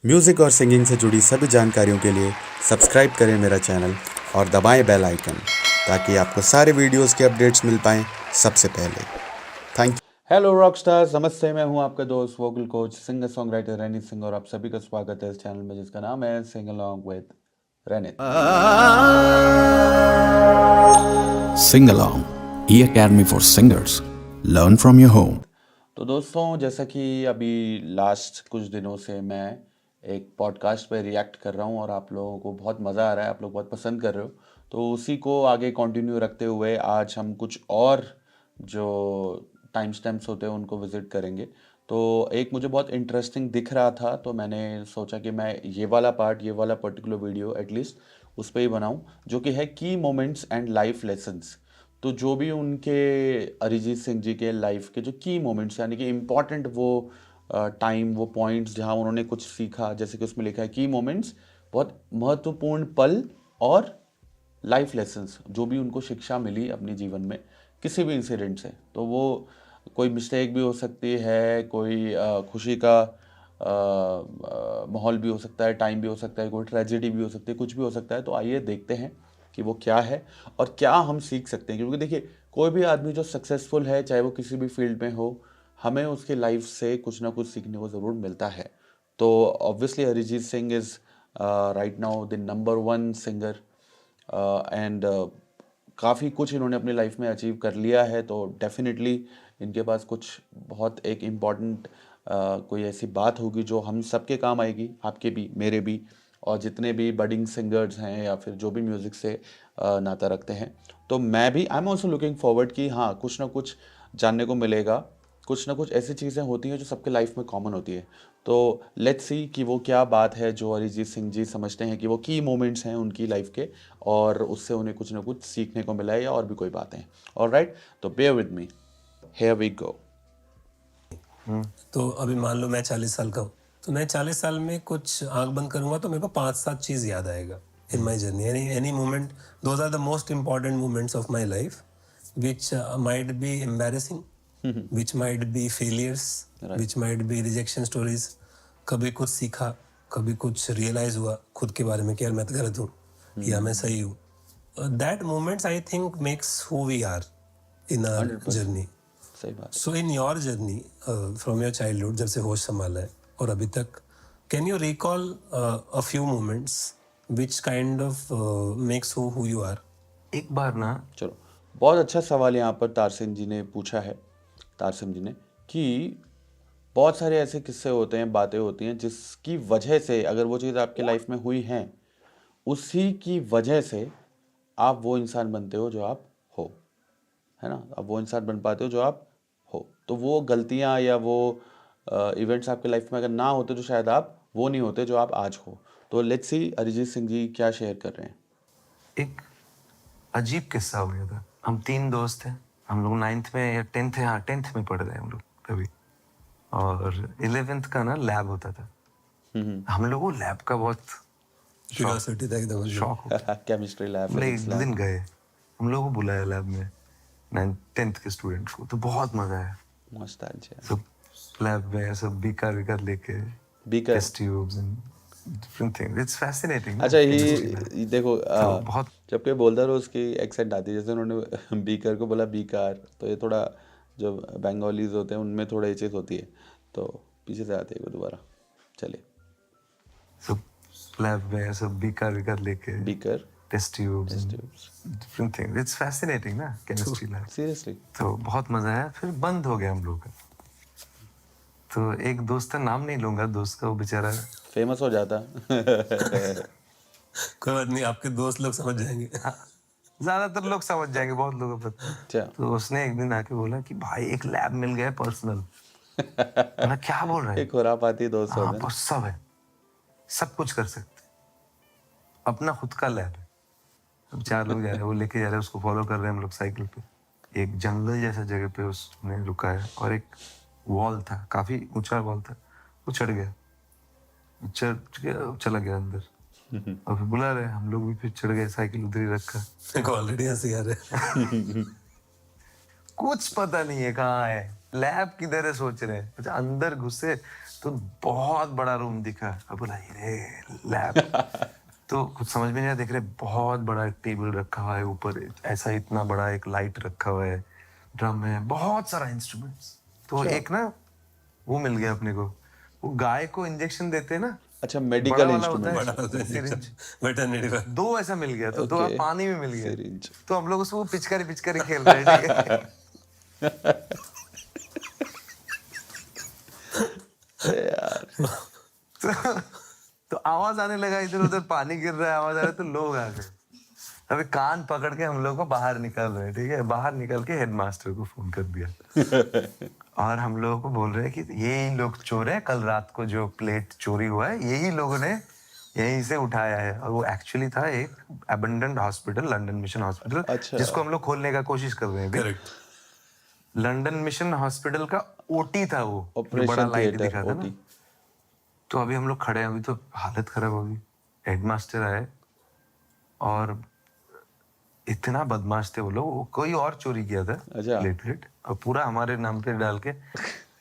Music और singing से जुड़ी सभी जानकारियों के लिए सब्सक्राइब करें मेरा चैनल और दबाएं बेल आइकन ताकि आपको सारे वीडियोस के अपडेट्स मिल पाएं सबसे पहले। Thank you. Hello rock stars, नमस्ते। मैं हूं आपका दोस्त vocal coach singer songwriter Ranit Singh और आप सभी का स्वागत है इस चैनल में जिसका नाम है sing along with Ranit. Sing Along, E-Academy for Singers. Learn from your home. तो दोस्तों, जैसा कि अभी लास्ट कुछ दिनों से मैं एक पॉडकास्ट पे रिएक्ट कर रहा हूँ और आप लोगों को बहुत मज़ा आ रहा है, आप लोग बहुत पसंद कर रहे हो, तो उसी को आगे कंटिन्यू रखते हुए आज हम कुछ और जो टाइम स्टैम्प्स होते हैं उनको विज़िट करेंगे। तो एक मुझे बहुत इंटरेस्टिंग दिख रहा था, तो मैंने सोचा कि मैं ये वाला पर्टिकुलर वीडियो एटलीस्ट उस पर ही बनाऊँ, जो कि है की मोमेंट्स एंड लाइफ लेसन्स। तो जो भी उनके अरिजीत सिंह जी के लाइफ के जो की मोमेंट्स यानी कि इम्पॉर्टेंट वो टाइम, वो पॉइंट्स जहाँ उन्होंने कुछ सीखा, जैसे कि उसमें लिखा है की मोमेंट्स, बहुत महत्वपूर्ण पल और लाइफ लेसन्स, जो भी उनको शिक्षा मिली अपने जीवन में किसी भी इंसिडेंट से। तो वो कोई मिस्टेक भी हो सकती है, कोई खुशी का माहौल भी हो सकता है, टाइम भी हो सकता है, कोई ट्रेजेडी भी हो सकती है, कुछ भी हो सकता है। तो आइए देखते हैं कि वो क्या है और क्या हम सीख सकते हैं। क्योंकि देखिए, कोई भी आदमी जो सक्सेसफुल है, चाहे वो किसी भी फील्ड में हो, हमें उसके लाइफ से कुछ ना कुछ सीखने को ज़रूर मिलता है। तो obviously Arijit Singh is right now the number one singer and काफ़ी कुछ इन्होंने अपनी लाइफ में अचीव कर लिया है। तो डेफिनेटली इनके पास कुछ बहुत एक इम्पॉर्टेंट कोई ऐसी बात होगी जो हम सबके काम आएगी, आपके भी, मेरे भी, और जितने भी बडिंग सिंगर्स हैं या फिर जो भी म्यूज़िक से नाता रखते हैं। तो मैं भी I am also looking forward कि हाँ, कुछ ना कुछ जानने को मिलेगा, कुछ ना कुछ ऐसी चीज़ें होती हैं जो सबके लाइफ में कॉमन होती है। तो लेट्स सी कि वो क्या बात है जो अरिजीत सिंह जी समझते हैं कि वो की मोमेंट्स हैं उनकी लाइफ के, और उससे उन्हें कुछ ना कुछ सीखने को मिला है या और भी कोई बातें हैं। ऑलराइट, तो bear with me, here we go. तो अभी मान लो मैं 40 साल का हूँ, तो मैं 40 साल में कुछ आंख बंद करूंगा तो मेरे को 5-7 चीज याद आएगा in my journey. Any moment, those are the most important moments of my life, which might be embarrassing, which might be failures, which might be rejection stories. कभी कुछ सीखा, कभी कुछ रियलाइज हुआ खुद के बारे में कि यार मैं तो गलत हूँ या मैं सही हूँ। That moments I think makes who we are in our 100% journey. सही बात है। So in your journey from your childhood, जब से होश संभाला है और अभी तक, can you recall a few moments which kind of makes who you are? एक बार ना, चलो, बहुत अच्छा सवाल यहाँ पर तारसिम जी ने पूछा है, तारसिम जी ने, कि बहुत सारे ऐसे किस्से होते हैं, बातें होती हैं जिसकी वजह से, अगर वो चीज़ आपके लाइफ में हुई हैं, उसी की वजह से आप वो इंसान बनते हो जो आप हो, है ना। अब वो इंसान बन पाते हो जो आप हो। तो वो गलतियाँ या वो इवेंट्स आपके लाइफ में अगर ना होते तो शायद आप वो नहीं होते जो आप आज हो। तो लेट्स सी अरिजीत सिंह जी क्या शेयर कर रहे हैं। एक अजीब किस्सा हो गया था। हम 3 दोस्त थे, हम लोग 9th में या 10th, हाँ 10th में पढ़ रहे हम लोग तभी, और 11th का ना लैब होता था। हम लोग को लैब का बहुत क्यूरियोसिटी था एकदम। शौक हो गया। केमिस्ट्री लैब, हम लोग फिजिक्स एक लैब। दिन गए, हम लोग को बुलाया लैब में 9th-10th के स्टूडेंट्स को, तो बहुत मजा आया। मस्त अच्छा। सब लैब में सब बीकर विकर लेके, beaker, test tubes and different things. It's fascinating. अच्छा ये देखो, तो बहुत जब कोई बोलता है तो उसकी एक्सेंट आती है, जैसे उन्होंने बीकर को बोला बीकार, तो ये थोड़ा, जो बंगालीज होते हैं उनमें थोड़ा ये चीज़ होती है, तो पीछे से आती है वो दोबारा। चलिए, सब लैब में सब बीकर विकर लेके, beaker, test tubes and different things. It's fascinating ना, केमिस्ट्री लैब। सीरियसली। तो बहुत मजा आया। फिर बंद हो गया हम लोग का। तो एक दोस्त का नाम नहीं लूंगा, दोस्त का, वो बेचारा फेमस हो जाता। कोई बात नहीं, आपके दोस्त लोग समझ जाएंगे। ज्यादातर लोग समझ जाएंगे, बहुत लोगों को पता है। अच्छा। तो उसने एक दिन आके बोला कि भाई एक लैब मिल गया पर्सनल। मैंने क्या बोल रहे एक हैं? खुरापाती दोस्त हाँ, होते हैं। पर सब है, सब कुछ कर सकते हैं, अपना खुद का लैब है। हम 4 लोग जा रहे हैं, वो लेके जा रहे हैं, उसको फॉलो कर रहे हैं हम लोग साइकिल पे। एक जंगल जैसा जगह पे उसने रुका है, और एक वॉल था, काफी ऊंचा वॉल था। वो चढ़ गया, चढ़ के चला गया अंदर, और फिर बुला रहे हैं, हम लोग भी फिर चढ़ गए, साइकिल उधर ही रखा। मेरे को ऑलरेडी हंसी आ रहा है। कुछ पता नहीं है कहाँ है लैब, किधर है सोच रहे हैं। अच्छा, अंदर घुसे, तो बहुत बड़ा रूम दिखा। अब बोला ये लैब तो कुछ समझ में नहीं आया। देख रहे बहुत बड़ा एक टेबल रखा हुआ है, ऊपर ऐसा इतना बड़ा एक लाइट रखा हुआ है, ड्रम है, बहुत सारा इंस्ट्रूमेंट्स। तो एक ना वो मिल गया अपने को, वो गाय को इंजेक्शन देते हैं ना, अच्छा, बड़ा मेडिकल वाला होता इंस्ट्रूमेंट। है syringe। वेटरनरी का। दो ऐसा मिल गया, तो दो Okay. पानी में मिल गया। Syringe. तो हम लोग उसको पिचकारी पिचकारी खेल रहे हैं, ठीक है। तो आवाज आने लगा, इधर उधर पानी गिर रहा है, आवाज आ रहा है, तो लोग आ गए। अभी कान पकड़ के हम लोग को बाहर निकाल रहे हैं, ठीक है। बाहर निकल के हेडमास्टर को फोन कर दिया और हम लोगों को बोल रहे हैं कि यही लोग चोर है, कल रात को जो प्लेट चोरी हुआ है यही लोगों ने यहीं से उठाया है। और वो एक्चुअली था एक abundant hospital, London mission hospital, अच्छा। जिसको हम लोग खोलने का कोशिश कर रहे हैं अभी। करेक्ट। लंदन मिशन हॉस्पिटल का ओटी था वो, जो बड़ा ऑपरेशन लाइट थिएटर, दिखा था ओटी। ना। तो अभी हम लोग खड़े हैं, अभी तो हालत खराब होगी। हेडमास्टर आए और इतना बदमाश थे वो लोग, वो कोई और चोरी किया था अच्छा। प्लेटलेट, और पूरा हमारे नाम पे डाल के।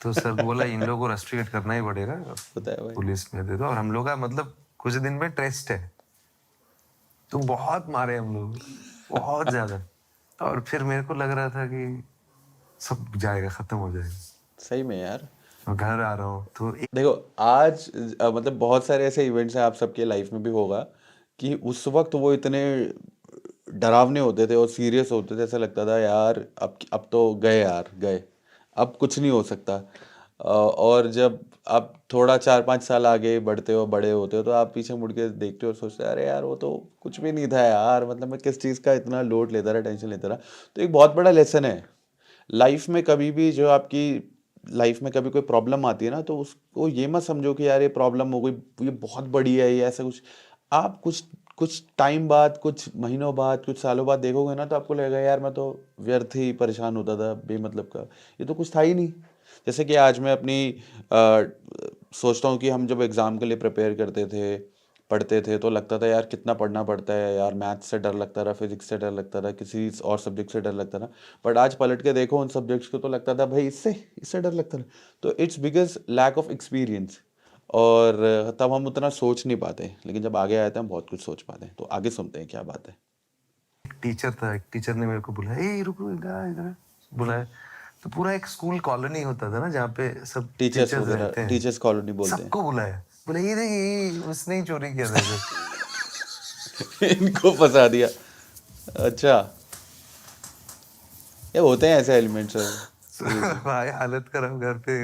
तो सर बोला इन लोगों को रस्ट्रिकेट करना ही पड़ेगा, पता है भाई। पुलिस में दे दो। और हम लोग का मतलब कुछ दिन में टेस्ट है, तो बहुत मारे हम लोग, बहुत ज्यादा। और फिर मेरे को लग रहा था कि सब जाएगा, खत्म हो जाएगा। सही में यार। मैं घर आ रहा हूँ तो देखो आज मतलब बहुत सारे ऐसे इवेंट्स हैं आप सबके लाइफ में भी होगा कि उस वक्त वो इतने डरावने होते थे और सीरियस होते थे, ऐसा लगता था यार अब तो गए यार, गए, अब कुछ नहीं हो सकता। और जब आप थोड़ा 4-5 साल आगे बढ़ते हो, बड़े होते हो, तो आप पीछे मुड़ के देखते हो और सोचते हो अरे यार वो तो कुछ भी नहीं था यार, मतलब मैं किस चीज़ का इतना लोड लेता रहा, टेंशन लेता रहा। तो एक बहुत बड़ा लेसन है लाइफ में। कभी भी जो आपकी लाइफ में कभी कोई प्रॉब्लम आती है ना, तो उसको ये मत समझो कि यार ये प्रॉब्लम हो गई, ये बहुत बड़ी है, ये ऐसा कुछ। आप कुछ कुछ टाइम बाद, कुछ महीनों बाद, कुछ सालों बाद देखोगे ना, तो आपको लगेगा यार मैं तो व्यर्थ ही परेशान होता था बेमतलब का, ये तो कुछ था ही नहीं। जैसे कि आज मैं अपनी सोचता हूँ कि हम जब एग्ज़ाम के लिए प्रिपेयर करते थे, पढ़ते थे, तो लगता था यार कितना पढ़ना पड़ता है यार, मैथ्स से डर लगता रहा, फिजिक्स से डर लगता रहा, किसी और सब्जेक्ट से डर लगता रहा। बट आज पलट के देखो उन सब्जेक्ट्स को, तो लगता था भाई इससे इससे डर लगता रहा। तो it's because lack of experience. और तब हम उतना सोच नहीं पाते, लेकिन जब आगे आए तो हम बहुत कुछ सोच पाते हैं। तो आगे सुनते हैं क्या बात है। एक टीचर था, एक टीचर ने मेरे को बुलाया, ए रुको इधर इधर बुलाया। तो पूरा एक स्कूल कॉलोनी होता था ना, जहाँ पे सब टीचर्स टीचर्स वगैरह, रहते हैं, टीचर्स कॉलोनी बोलते सबको बुलाया। बोले ये देखिए उसने ही चोरी किया था इधर। हैं। इनको फंसा दिया। अच्छा, ये होते हैं ऐसे एलिमेंट्स। भाई हालत खराब घर पे।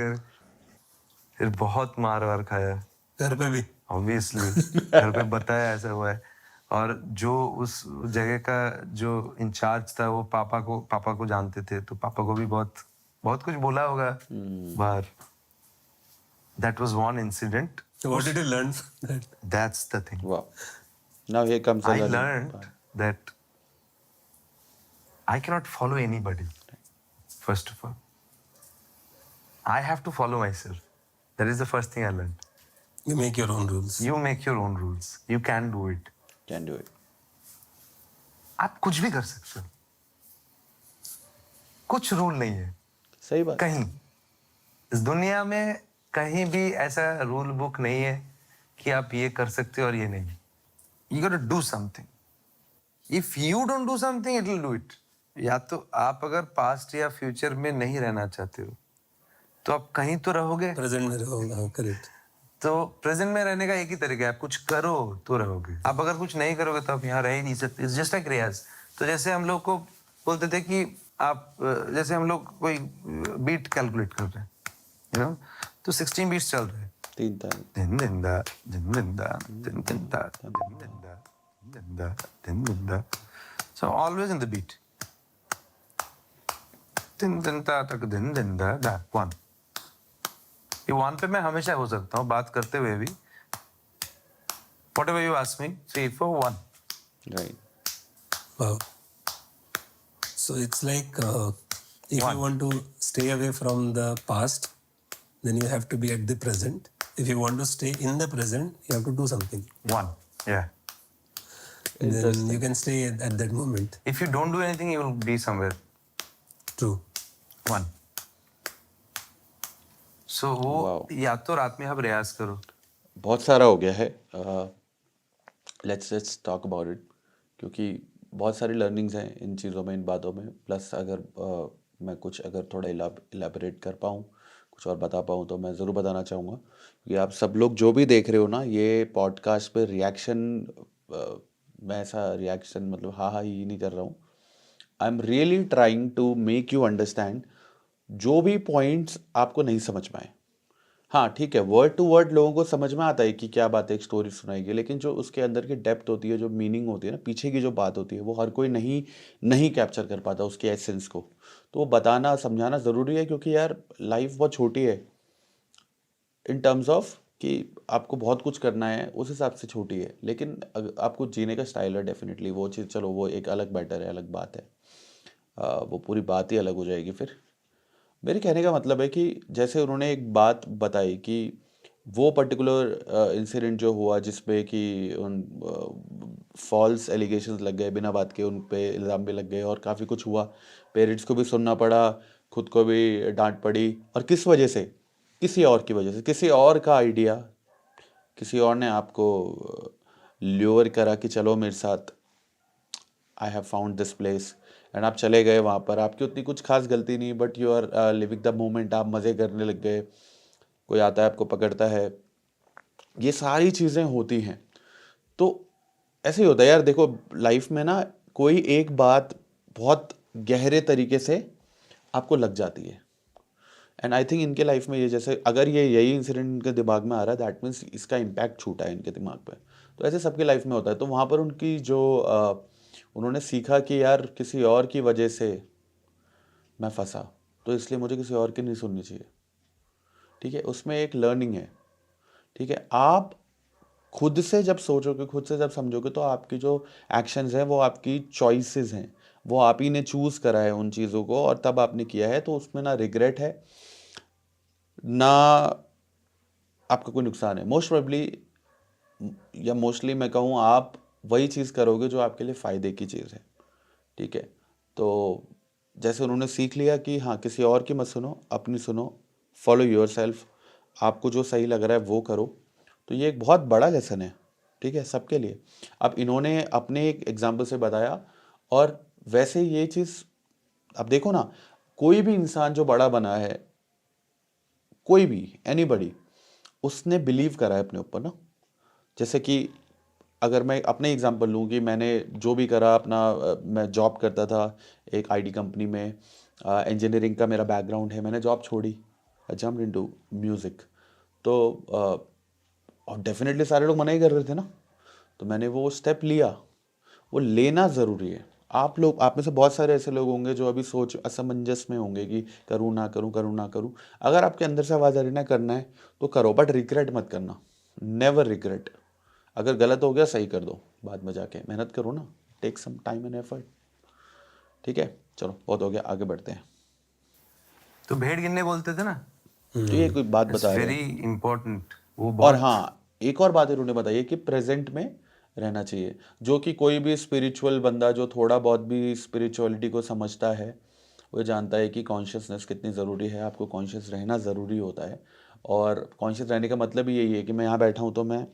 फिर बहुत मार वार खाया, घर पे भी। ऑब्वियसली घर पे बताया ऐसा हुआ है। और जो उस जगह का जो इंचार्ज था वो पापा को जानते थे, तो पापा को भी बहुत बहुत कुछ बोला होगा बाहर। That was one incident. So what did you learn from that? That's the thing. वाह, now here comes I learned that I cannot follow anybody. First of all, I have to follow myself. That is the first thing I learned. You make your own rules. You make your own rules. You can do it. Can do it. आप कुछ भी कर सकते हो, कुछ rule नहीं है सही बात। कहीं। इस दुनिया में कहीं भी ऐसा रूल बुक नहीं है कि आप ये कर सकते हो और ये नहीं। You got to do something. If you don't do something, it will do it. या तो आप अगर पास्ट या फ्यूचर में नहीं रहना चाहते हो, तो आप कहीं तो रहोगे। Present में रहोगा, करेक्ट। तो प्रेजेंट में रहने का एक ही तरीका है, आप कुछ करो तो रहोगे। आप अगर कुछ नहीं करोगे तो आप यहाँ रह ही नहीं सकते। इट्स जस्ट लाइक रियाज। तो जैसे हम लोग को बोलते थे कि आप जैसे हम लोग कोई बीट कैलकुलेट कर रहे हैं, यू नो, तो 16 बीट्स चल रहे हैं। 3 तारीख। दिन दिन दा दिन दिन दा दिन दिन दा दिन दिन दा दिन दा दिन दिन दा। So always in the beat. दिन दिन दा तक दिन दिन दा दा 1। ये 1 पे मैं हमेशा हो सकता हूँ बात करते हुए भी। Whatever you ask me, 3, 4, 1. Right. Wow. So it's like if One. you want to stay away from the past, then you have to be at the present. If you want to stay in the present, you have to do something. 1. Yeah. Then you can stay at that moment. If you don't do anything, you will be somewhere. True. 1. सो वो wow, या तो रात में आप रियाज करो, बहुत सारा हो गया है। लेट्स टॉक अबाउट इट, क्योंकि बहुत सारी लर्निंग्स हैं इन चीज़ों में, इन बातों में। प्लस अगर मैं कुछ अगर थोड़ा इलाबरेट कर पाऊँ, कुछ और बता पाऊँ, तो मैं ज़रूर बताना चाहूँगा। क्योंकि आप सब लोग जो भी देख रहे हो ना ये पॉडकास्ट पे रिएक्शन, मैं ऐसा रिएक्शन मतलब हाँ हाँ ही नहीं कर रहा हूँ। I am really trying to make you understand जो भी पॉइंट्स आपको नहीं समझ में आए। हाँ ठीक है, वर्ड टू वर्ड लोगों को समझ में आता है कि क्या बात है, एक स्टोरी सुनाएगी, लेकिन जो उसके अंदर की डेप्थ होती है, जो मीनिंग होती है ना, पीछे की जो बात होती है, वो हर कोई नहीं नहीं कैप्चर कर पाता उसके एसेंस को। तो वो बताना समझाना ज़रूरी है, क्योंकि यार लाइफ बहुत छोटी है इन टर्म्स ऑफ कि आपको बहुत कुछ करना है, उस हिसाब से छोटी है। लेकिन आपको जीने का स्टाइल है डेफिनेटली, वो चीज़ चलो वो एक अलग मैटर है, अलग बात है। वो पूरी बात ही अलग हो जाएगी फिर। मेरे कहने का मतलब है कि जैसे उन्होंने एक बात बताई कि वो पर्टिकुलर इंसिडेंट जो हुआ जिसपे कि उन फॉल्स एलिगेशंस लग गए, बिना बात के उन पे इल्ज़ाम भी लग गए और काफ़ी कुछ हुआ, पेरेंट्स को भी सुनना पड़ा, खुद को भी डांट पड़ी। और किस वजह से? किसी और की वजह से, किसी और का आइडिया, किसी और ने आपको ल्योर करा कि चलो मेरे साथ, I have found this place, and आप चले गए वहाँ पर। आपकी उतनी कुछ खास गलती नहीं, but you are living the moment, आप मज़े करने लग गए, कोई आता है आपको पकड़ता है, ये सारी चीज़ें होती हैं। तो ऐसे ही होता है यार, देखो लाइफ में ना कोई एक बात बहुत गहरे तरीके से आपको लग जाती है। एंड आई थिंक इनके लाइफ में ये, जैसे अगर ये यही इंसिडेंट इनके दिमाग में आ रहा है, दैट मीन्स इसका इम्पैक्ट छूटा है इनके दिमाग पे। तो ऐसे सबके लाइफ में होता है। तो वहाँ पर उनकी जो उन्होंने सीखा कि यार किसी और की वजह से मैं फंसा, तो इसलिए मुझे किसी और की नहीं सुननी चाहिए। ठीक है, उसमें एक लर्निंग है। ठीक है, आप खुद से जब सोचोगे, खुद से जब समझोगे, तो आपकी जो एक्शंस हैं वो आपकी चॉइसेस हैं, वो आप ही ने चूज़ करा है उन चीज़ों को, और तब आपने किया है। तो उसमें ना रिग्रेट है ना आपका कोई नुकसान है। मोस्ट प्रोबेबली, या मोस्टली मैं कहूँ, आप वही चीज़ करोगे जो आपके लिए फ़ायदे की चीज़ है। ठीक है, तो जैसे उन्होंने सीख लिया कि हाँ किसी और की मत सुनो, अपनी सुनो, फॉलो योरसेल्फ, आपको जो सही लग रहा है वो करो। तो ये एक बहुत बड़ा लेसन है, ठीक है, सबके लिए। अब इन्होंने अपने एक एग्जाम्पल से बताया, और वैसे ये चीज़ अब देखो ना, कोई भी इंसान जो बड़ा बना है, कोई भी एनीबडी, उसने बिलीव करा है अपने ऊपर ना। जैसे कि अगर मैं अपने एग्जांपल लूँ कि मैंने जो भी करा अपना, मैं जॉब करता था एक आईटी कंपनी में, इंजीनियरिंग का मेरा बैकग्राउंड है, मैंने जॉब छोड़ी, आई जम्प्ड इनटू म्यूज़िक। तो और डेफिनेटली सारे लोग मना ही कर रहे थे ना, तो मैंने वो स्टेप लिया। वो लेना ज़रूरी है। आप लोग, आप में से बहुत सारे ऐसे लोग होंगे जो अभी सोच असमंजस में होंगे कि करूँ ना करूँ, करूँ ना करूँ। अगर आपके अंदर से आवाज़ आ रही ना करना है तो करो, बट रिग्रेट मत करना, नेवर रिग्रेट। अगर गलत हो गया सही कर दो, बाद में जाके मेहनत करो ना, take some time and effort. ठीक है, चलो बहुत हो गया, आगे बढ़ते हैं। तो भेड़ गिनने बोलते थे ना, तो ये कोई बात इट्स बता रहे वेरी हैं। इंपॉर्टेंट। वो और बहुत हाँ, एक और बात इन्होंने बताई है कि प्रेजेंट में रहना चाहिए। जो कि कोई भी स्पिरिचुअल बंदा जो थोड़ा बहुत भी स्पिरिचुअलिटी को समझता है, वो जानता है कि कॉन्शियसनेस कितनी ज़रूरी है, आपको कॉन्शियस रहना ज़रूरी होता है। और कॉन्शियस रहने का मतलब ही यही है कि मैं यहाँ बैठा हूँ तो मैं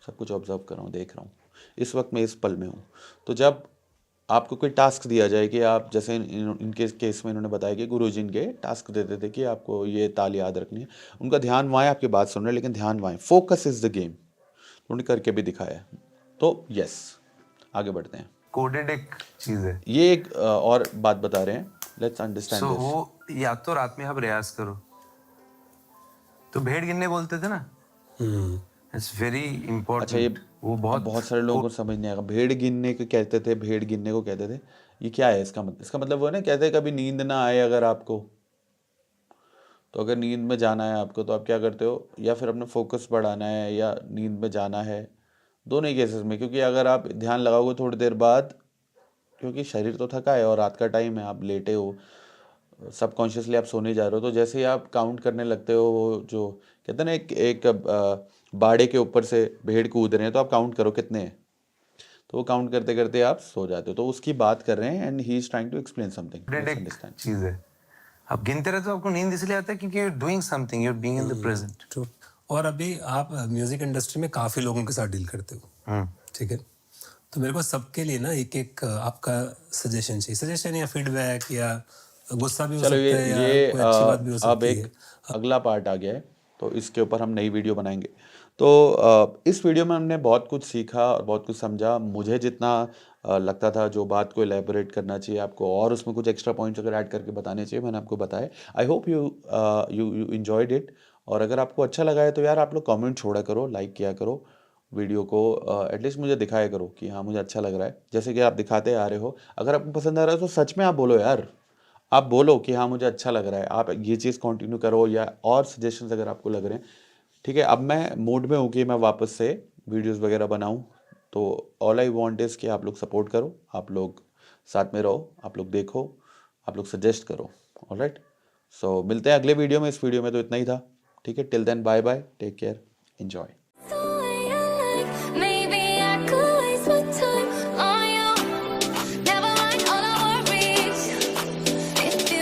सब कुछ ऑब्जर्व कर रहा हूँ, देख रहा हूँ, इस वक्त मैं इस पल में हूँ। तो जब आपको कोई टास्क दिया जाए कि आप, जैसे इनके केस में इन्होंने बताया कि गुरुजी इनके टास्क देते थे कि आपको ये ताल याद रखनी है, उनका ध्यान वहाँ है, आपकी बात सुन रहे हैं, लेकिन ध्यान वहाँ है, फोकस इज द गेम। उन्होंने करके भी दिखाया है। तो यस, आगे बढ़ते हैं। कोडेड एक चीज है। ये एक और बात बता रहे हैं, लेट्स अंडरस्टैंड सो दिस। वो या तो रात में आप रियाज करो, तो भेड़ गिनने बोलते थे ना, इट्स वेरी अच्छा, ये इंपॉर्टेंट। वो अब बहुत बहुत सारे लोगों को समझ नहीं आएगा, भेड़ गिनने को कहते थे, भेड़ गिनने को कहते थे, ये क्या है इसका मतलब? इसका मतलब वो है ना, कहते हैं कभी नींद ना आए अगर आपको, तो अगर नींद में जाना है आपको, तो आप क्या करते हो, या फिर अपना फोकस बढ़ाना है या नींद में जाना है, दोनों ही केसेस में। क्योंकि अगर आप ध्यान लगाओगे थोड़ी देर बाद, क्योंकि शरीर तो थका है और रात का टाइम है, आप लेटे हो, सबकॉन्शियसली आप सोने जा रहे हो, तो जैसे ही आप काउंट करने लगते हो, वो जो कहते हैं ना, एक बाड़े के ऊपर से भेड़ कूद रहे हैं, तो आप काउंट करो कितने हैं, तो वो काउंट करते करते आप सो जाते हो। तो उसकी बात कर रहे हैं, and he is trying to explain something, coded let's एक अंडरस्टैंड। चीज है। आप गिनते रहते हो, आपको नींद इसलिए आता है क्योंकि you doing something, you being in the present. True. और अभी आप म्यूजिक इंडस्ट्री में काफी लोगों के साथ डील करते हो, ठीक है, तो मेरे को सबके लिए ना एक एक आपका सजेशन चाहिए, सजेशन या फीडबैक या गुस्सा भी हो चलो सकता है या ये कोई अच्छी बात भी हो अब सकती एक है। अगला पार्ट आ गया है, तो इसके ऊपर हम नई वीडियो बनाएंगे। तो इस वीडियो में हमने बहुत कुछ सीखा और बहुत कुछ समझा। मुझे जितना लगता था जो बात को एलेबोरेट करना चाहिए आपको, और उसमें कुछ एक्स्ट्रा पॉइंट्स अगर ऐड करके बताने चाहिए, मैंने आपको बताया। I hope you you enjoyed it. और अगर आपको अच्छा लगा है तो यार आप लोग कमेंट छोड़ा करो, लाइक किया करो वीडियो को, एटलीस्ट मुझे दिखाया करो कि हाँ मुझे अच्छा लग रहा है, जैसे कि आप दिखाते आ रहे हो। अगर आपको पसंद आ रहा है तो सच में आप बोलो यार, आप बोलो कि हाँ मुझे अच्छा लग रहा है, आप ये चीज़ कंटिन्यू करो, या और सजेशंस अगर आपको लग रहे हैं। ठीक है, अब मैं मूड में हूँ कि मैं वापस से वीडियोस वगैरह बनाऊँ। तो ऑल आई वांट इज़ कि आप लोग सपोर्ट करो, आप लोग साथ में रहो, आप लोग देखो, आप लोग सजेस्ट करो। ऑलराइट, सो मिलते हैं अगले वीडियो में। इस वीडियो में तो इतना ही था। ठीक है, till then bye bye, take care, enjoy.